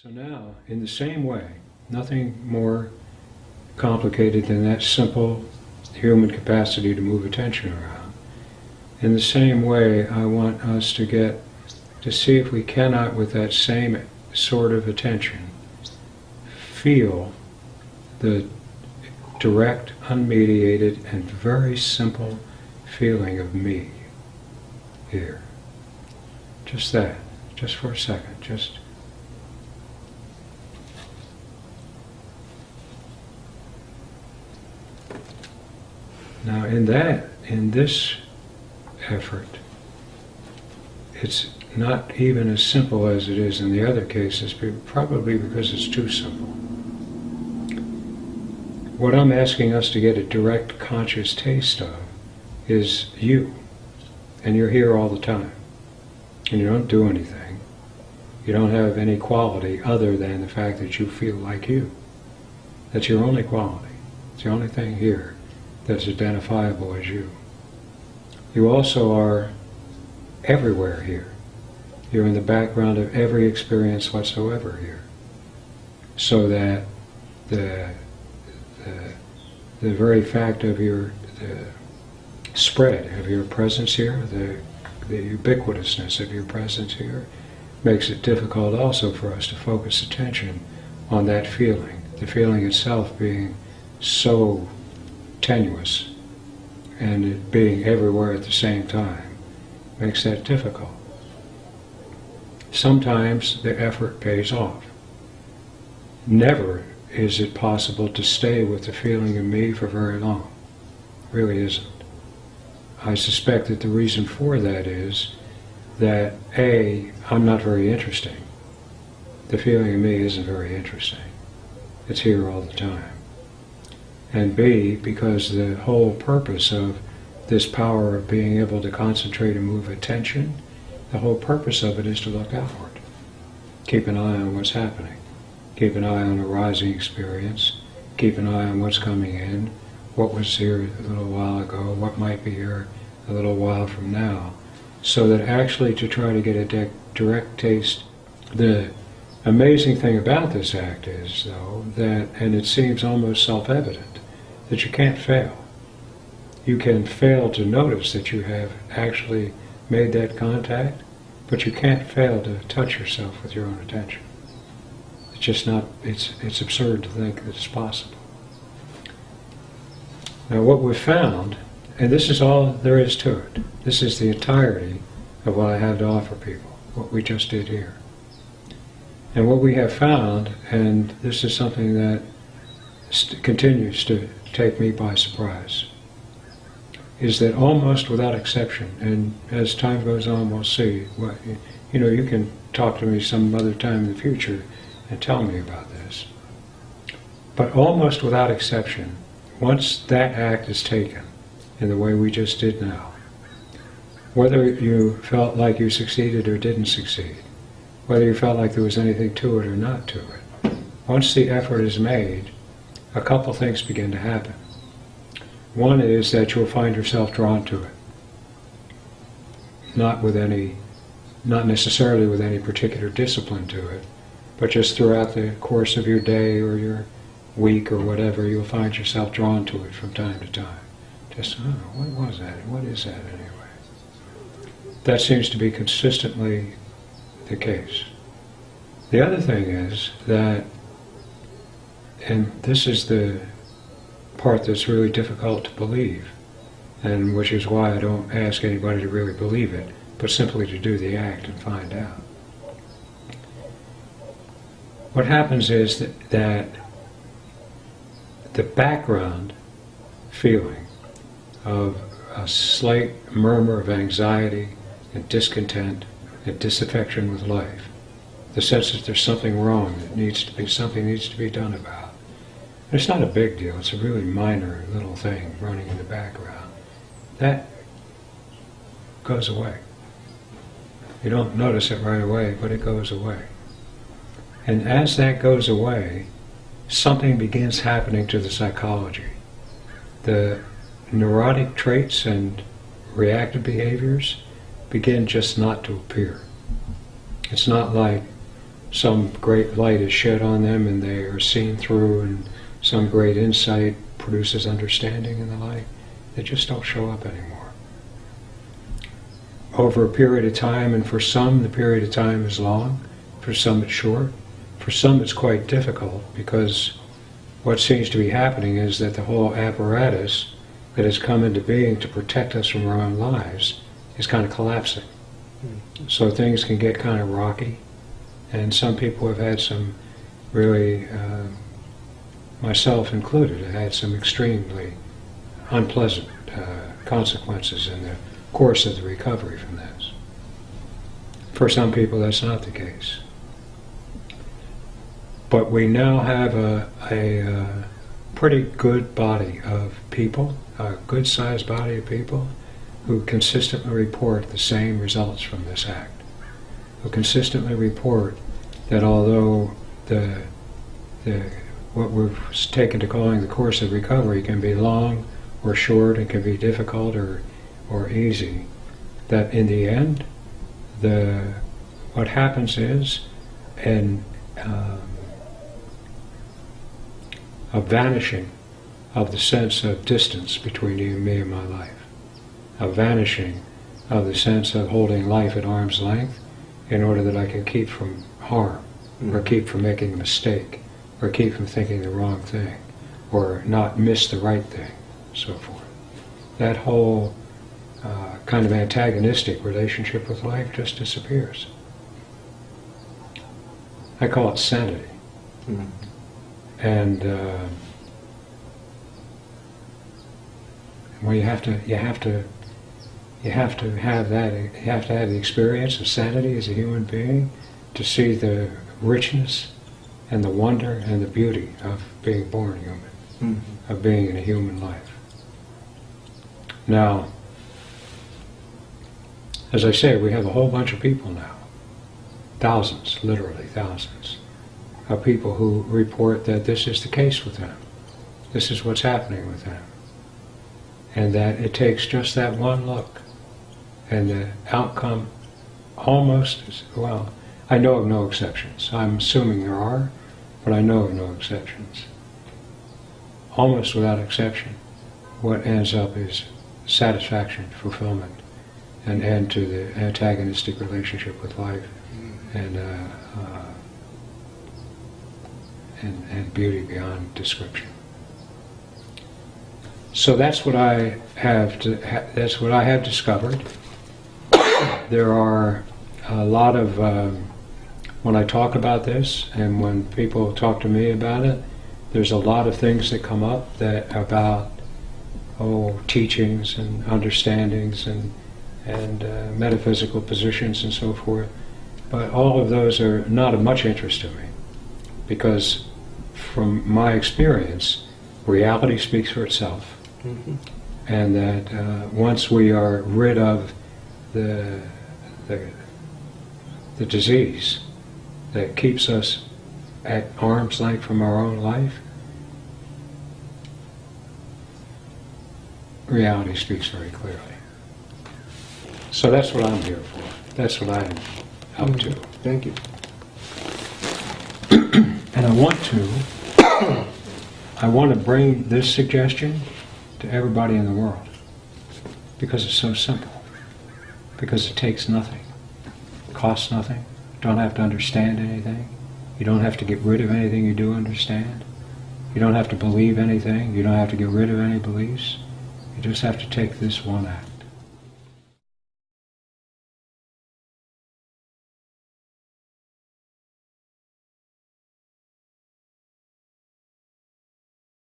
So now, in the same way, nothing more complicated than that simple human capacity to move attention around. In the same way, I want us to see if we cannot, with that same sort of attention, feel the direct, unmediated, and very simple feeling of me here. Just that, just for a second, just. Now in this effort, it's not even as simple as it is in the other cases, probably because it's too simple. What I'm asking us to get a direct conscious taste of is you, and you're here all the time, and you don't do anything. You don't have any quality other than the fact that you feel like you. That's your only quality. It's the only thing here that's identifiable as you. You also are everywhere here. You're in the background of every experience whatsoever here. So that the very fact of the spread of your presence here, the ubiquitousness of your presence here, makes it difficult also for us to focus attention on that feeling, the feeling itself being so tenuous and it being everywhere at the same time makes that difficult. Sometimes the effort pays off. Never is it possible to stay with the feeling of me for very long. It really isn't. I suspect that the reason for that is that A, I'm not very interesting. The feeling of me isn't very interesting. It's here all the time. And B, because the whole purpose of this power of being able to concentrate and move attention, the whole purpose of it is to look outward. Keep an eye on what's happening. Keep an eye on a rising experience. Keep an eye on what's coming in, what was here a little while ago, what might be here a little while from now. So that actually to try to get a direct taste. The amazing thing about this act is, though, that, and it seems almost self-evident, that you can't fail. You can fail to notice that you have actually made that contact, but you can't fail to touch yourself with your own attention. It's just not, it's absurd to think that it's possible. Now what we've found, and this is all there is to it, this is the entirety of what I have to offer people, what we just did here. And what we have found, and this is something that continues to take me by surprise, is that almost without exception, and as time goes on we'll see, you can talk to me some other time in the future and tell me about this, but almost without exception, once that act is taken in the way we just did now, whether you felt like you succeeded or didn't succeed, whether you felt like there was anything to it or not to it, once the effort is made, a couple things begin to happen. One is that you'll find yourself drawn to it. Not necessarily with any particular discipline to it, but just throughout the course of your day or your week or whatever, you'll find yourself drawn to it from time to time. Just, what was that? What is that anyway? That seems to be consistently the case. The other thing is that, and this is the part that's really difficult to believe, and which is why I don't ask anybody to really believe it, but simply to do the act and find out. What happens is that the background feeling of a slight murmur of anxiety and discontent and disaffection with life, the sense that there's something wrong, that something needs to be done about. And it's not a big deal, it's a really minor little thing running in the background. That goes away. You don't notice it right away, but it goes away. And as that goes away, something begins happening to the psychology. The neurotic traits and reactive behaviors begin just not to appear. It's not like some great light is shed on them and they are seen through, and some great insight produces understanding and the like. They just don't show up anymore. Over a period of time, and for some the period of time is long, for some it's short, for some it's quite difficult, because what seems to be happening is that the whole apparatus that has come into being to protect us from our own lives is kind of collapsing. So things can get kind of rocky, and some people have had some really, myself included, have had some extremely unpleasant consequences in the course of the recovery from this. For some people that's not the case. But we now have a pretty good body of people, a good-sized body of people, who consistently report the same results from this act, who consistently report that although what we've taken to calling the course of recovery can be long or short, it can be difficult or easy, that in the end, what happens is a vanishing of the sense of distance between you and me and my life, a vanishing of the sense of holding life at arm's length in order that I can keep from harm, or keep from making a mistake, or keep from thinking the wrong thing, or not miss the right thing, so forth. That whole kind of antagonistic relationship with life just disappears. I call it sanity. And well, you have to have the experience of sanity as a human being to see the richness and the wonder and the beauty of being born human, of being in a human life. Now, as I say, we have a whole bunch of people now, thousands, literally thousands, of people who report that this is the case with them. This is what's happening with them. And that it takes just that one look, and the outcome almost is, well, I know of no exceptions. I'm assuming there are, but I know of no exceptions. Almost without exception, what ends up is satisfaction, fulfillment, an end to the antagonistic relationship with life, and beauty beyond description. So that's what I have that's what I have discovered. There are a lot of when I talk about this, and when people talk to me about it, there's a lot of things that come up that about teachings and understandings and metaphysical positions and so forth. But all of those are not of much interest to me, because from my experience, reality speaks for itself, and that once we are rid of the disease that keeps us at arm's length from our own life, reality speaks very clearly. So that's what I'm here for. That's what I'm up to. Thank you. And I want to bring this suggestion to everybody in the world, because it's so simple, because it takes nothing, costs nothing, you don't have to understand anything, you don't have to get rid of anything you do understand, you don't have to believe anything, you don't have to get rid of any beliefs, you just have to take this one act.